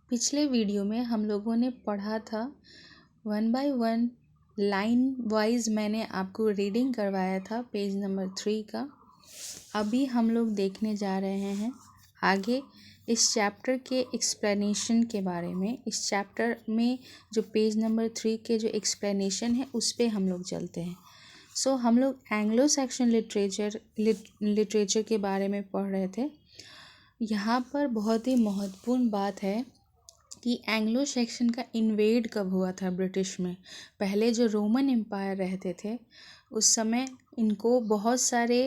पिछले वीडियो में हम लोगों ने पढ़ा था 1 बाय 1 लाइन वाइज मैंने आपको रीडिंग करवाया था पेज नंबर 3 का। अभी हम लोग देखने जा रहे हैं आगे इस चैप्टर के एक्सप्लेनेशन के बारे में। इस चैप्टर में जो पेज नंबर 3 के जो एक्सप्लेनेशन है उस पे हम लोग चलते हैं। हम लोग एंग्लो सैक्सन लिटरेचर के बारे में पढ़ रहे थे। यहाँ पर बहुत ही महत्वपूर्ण बात है कि एंग्लो सैक्सन का इन्वेड कब हुआ था ब्रिटिश में। पहले जो रोमन एम्पायर रहते थे उस समय इनको बहुत सारे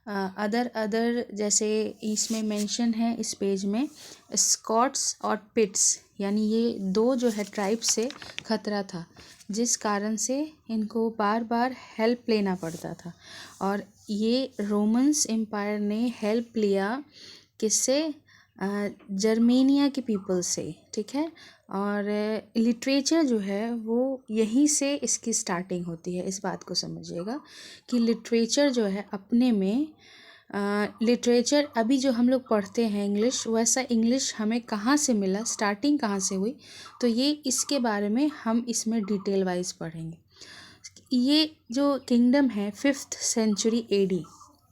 अदर जैसे इसमें मेंशन है इस पेज में स्कॉट्स और पिट्स, यानी ये दो जो है ट्राइब से खतरा था, जिस कारण से इनको बार बार हेल्प लेना पड़ता था। और ये रोमन्स एम्पायर ने हेल्प लिया किससे? जर्मेनिया के पीपल से, ठीक है। और लिटरेचर जो है वो यहीं से इसकी स्टार्टिंग होती है। इस बात को समझिएगा कि लिटरेचर जो है अपने में लिटरेचर अभी जो हम लोग पढ़ते हैं इंग्लिश, वैसा इंग्लिश हमें कहाँ से मिला, स्टार्टिंग कहाँ से हुई, तो ये इसके बारे में हम इसमें डिटेल वाइज पढ़ेंगे। ये जो किंगडम है 5th सेंचुरी AD,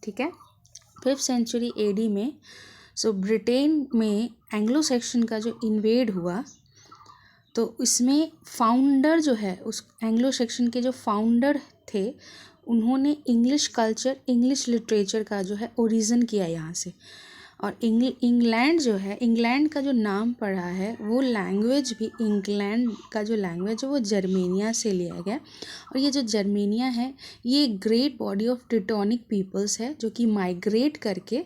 ठीक है, 5th सेंचुरी AD में ब्रिटेन में एंग्लो सैक्सन का जो इन्वेड हुआ तो इसमें फाउंडर जो है उस एंग्लो सैक्सन के जो फाउंडर थे उन्होंने इंग्लिश कल्चर, इंग्लिश लिटरेचर का जो है ओरिजिन किया यहाँ से। और इंग्लैंड जो है, इंग्लैंड का जो नाम पड़ा है वो लैंग्वेज भी, इंग्लैंड का जो लैंग्वेज है वो जर्मेनिया से लिया गया। और ये जो जर्मेनिया है ये great body of Teutonic peoples है जो कि माइग्रेट करके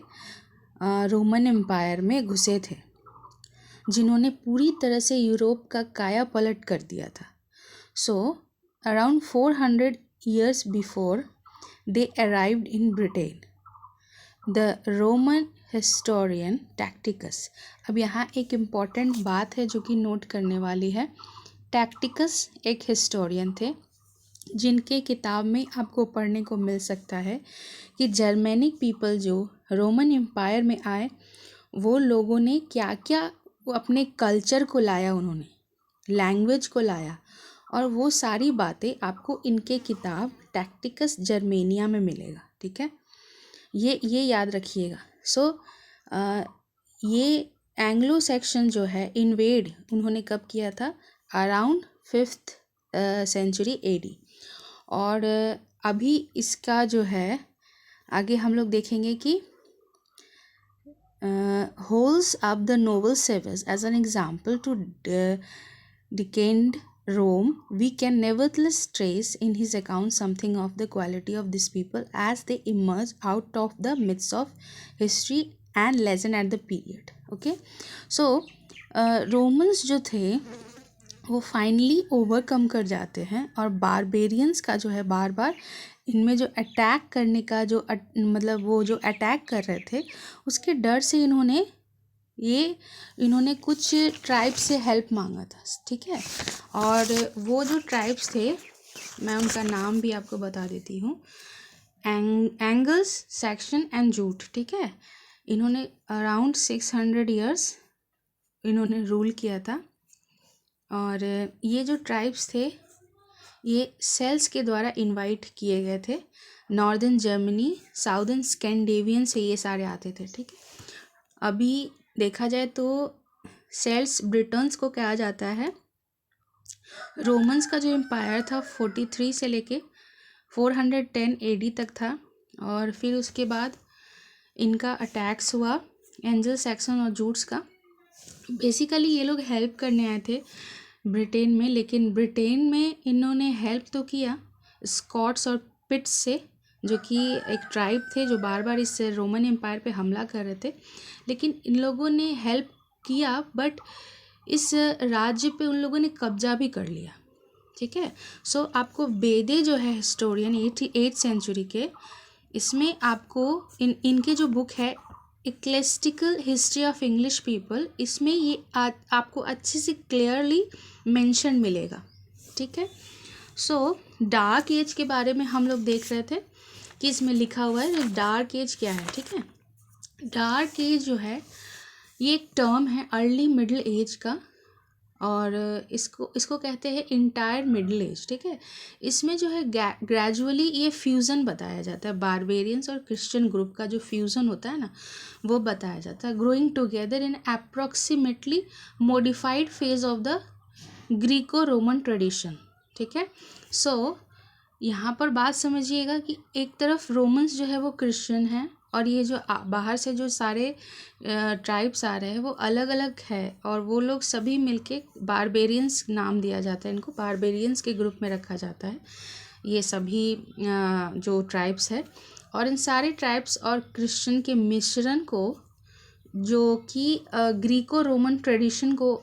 रोमन एम्पायर में घुसे थे, जिन्होंने पूरी तरह से यूरोप का काया पलट कर दिया था। Around 400 years before they arrived in Britain, the Roman historian Tacitus। अब यहाँ एक इम्पॉर्टेंट बात है जो कि नोट करने वाली है। टैक्टिकस एक हिस्टोरियन थे जिनके किताब में आपको पढ़ने को मिल सकता है कि जर्मेनिक पीपल जो रोमन एम्पायर में आए वो लोगों ने क्या क्या अपने कल्चर को लाया, उन्होंने लैंग्वेज को लाया, और वो सारी बातें आपको इनके किताब टैक्टिकस जर्मेनिया में मिलेगा, ठीक है। ये याद रखिएगा। ये एंग्लो सैक्सन जो है इन्वेड उन्होंने कब किया था? Around 5th century AD। और अभी इसका जो है आगे हम लोग देखेंगे कि holds up the noble service as an example to decayed Rome, we can nevertheless trace in his account something of the quality of these people as they emerge out of the midst of history and legend at the period. Okay, Romans जो थे वो finally overcome कर जाते हैं और barbarians का जो है बार बार इनमें जो अटैक करने का जो मतलब वो जो अटैक कर रहे थे उसके डर से इन्होंने कुछ ट्राइब से हेल्प मांगा था, ठीक है। और वो जो ट्राइब्स थे मैं उनका नाम भी आपको बता देती हूँ, एंगल्स, सैक्सन एंड जूट, ठीक है। इन्होंने अराउंड 600 years इन्होंने रूल किया था। और ये जो ट्राइब्स थे ये सेल्स के द्वारा इनवाइट किए गए थे। नॉर्दर्न जर्मनी, साउदर्न स्कैंडिनेवियन से ये सारे आते थे, ठीक है। अभी देखा जाए तो सेल्स ब्रिटन्स को कहा जाता है। रोमन्स का जो एम्पायर था 43 से लेके 410 AD तक था, और फिर उसके बाद इनका अटैक्स हुआ एंजल सैक्सन और जूट्स का। बेसिकली ये लोग हेल्प करने आए थे ब्रिटेन में, लेकिन ब्रिटेन में इन्होंने हेल्प तो किया स्कॉट्स और पिट्स से, जो कि एक ट्राइब थे जो बार बार इस रोमन एम्पायर पे हमला कर रहे थे। लेकिन इन लोगों ने हेल्प किया बट इस राज्य पे उन लोगों ने कब्जा भी कर लिया, ठीक है। आपको बेदे जो है हिस्टोरियन 8th सेंचुरी के, इसमें आपको इनके जो बुक है इक्लेस्टिकल हिस्ट्री ऑफ इंग्लिश पीपल, इसमें ये आपको अच्छे से क्लियरली मेंशन मिलेगा, ठीक है। डार्क एज के बारे में हम लोग देख रहे थे कि इसमें लिखा हुआ है डार्क एज क्या है, ठीक है। डार्क एज जो है ये एक टर्म है अर्ली मिडिल एज का, और इसको इसको कहते हैं इंटायर मिडिल एज, ठीक है। इसमें जो है ग्रेजुअली ये फ्यूज़न बताया जाता है, बारबेरियंस और क्रिश्चियन ग्रुप का जो फ्यूज़न होता है ना वो बताया जाता है, growing together in approximately modified phase of the Greco Roman tradition, ठीक है। सो यहाँ पर बात समझिएगा कि एक तरफ रोमन्स जो है वो क्रिश्चियन हैं और ये जो बाहर से जो सारे ट्राइब्स आ रहे हैं वो अलग अलग है और वो लोग सभी मिलके बारबेरियंस नाम दिया जाता है, इनको बारबेरियंस के ग्रुप में रखा जाता है ये सभी जो ट्राइब्स है। और इन सारे ट्राइब्स और क्रिश्चियन के मिश्रण को जो कि ग्रीको रोमन ट्रेडिशन को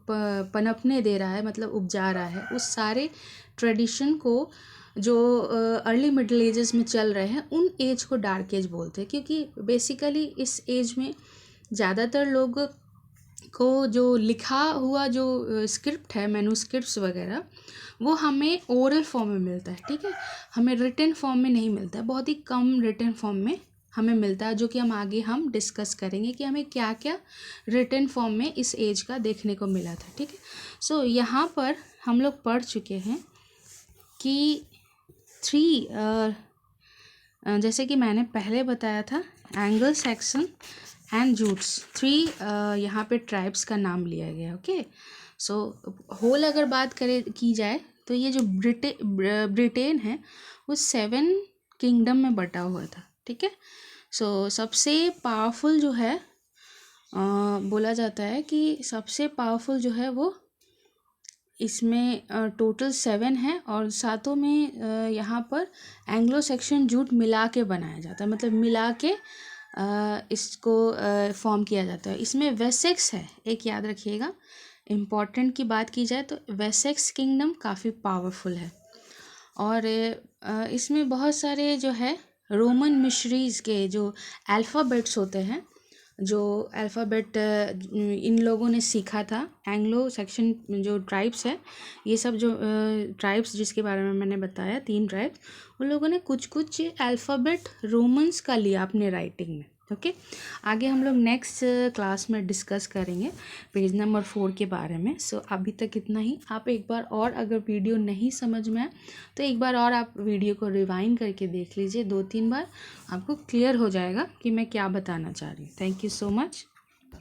पनपने दे रहा है, मतलब उपजा रहा है, उस सारे ट्रेडिशन को जो अर्ली मिडिल एजेस में चल रहे हैं उन एज को डार्क एज बोलते हैं, क्योंकि बेसिकली इस एज में ज़्यादातर लोग को जो लिखा हुआ जो स्क्रिप्ट है, मैन्युस्क्रिप्ट्स वगैरह, वो हमें ओरल फॉर्म में मिलता है, ठीक है, हमें रिटन फॉर्म में नहीं मिलता है, बहुत ही कम रिटन फॉर्म में हमें मिलता है, जो कि हम डिस्कस करेंगे कि हमें क्या क्या रिटन फॉर्म में इस एज का देखने को मिला था, ठीक है। सो यहाँ पर हम लोग पढ़ चुके हैं कि जैसे कि मैंने पहले बताया था, एंग्लो सैक्सन एंड जूट्स, 3 यहाँ पे ट्राइब्स का नाम लिया गया, ओके। सो होल अगर बात की जाए तो ये जो ब्रिटेन है वो 7 किंगडम में बटा हुआ था, ठीक है। सो सबसे पावरफुल जो है बोला जाता है कि सबसे पावरफुल जो है वो इसमें टोटल 7 है और सातों में यहाँ पर एंग्लो सैक्सन जूट मिला के बनाया जाता है, मतलब मिला के इसको फॉर्म किया जाता है। इसमें वेसेक्स है, एक याद रखिएगा, इम्पॉर्टेंट की बात की जाए तो वेसेक्स किंगडम काफ़ी पावरफुल है। और इसमें बहुत सारे जो है रोमन मिशरीज़ के जो अल्फ़ाबेट्स होते हैं, जो अल्फ़ाबेट इन लोगों ने सीखा था, एंग्लो सैक्सन जो ट्राइब्स है, ये सब जो ट्राइब्स जिसके बारे में मैंने बताया 3 ट्राइब्स, उन लोगों ने कुछ कुछ अल्फ़ाबेट रोमन्स का लिया अपने राइटिंग में, ओके। आगे हम लोग नेक्स्ट क्लास में डिस्कस करेंगे पेज नंबर 4 के बारे में। सो अभी तक इतना ही। आप एक बार और अगर वीडियो नहीं समझ में आए तो एक बार और आप वीडियो को रिवाइंड करके देख लीजिए 2-3 बार, आपको क्लियर हो जाएगा कि मैं क्या बताना चाह रही हूँ। Thank you so much.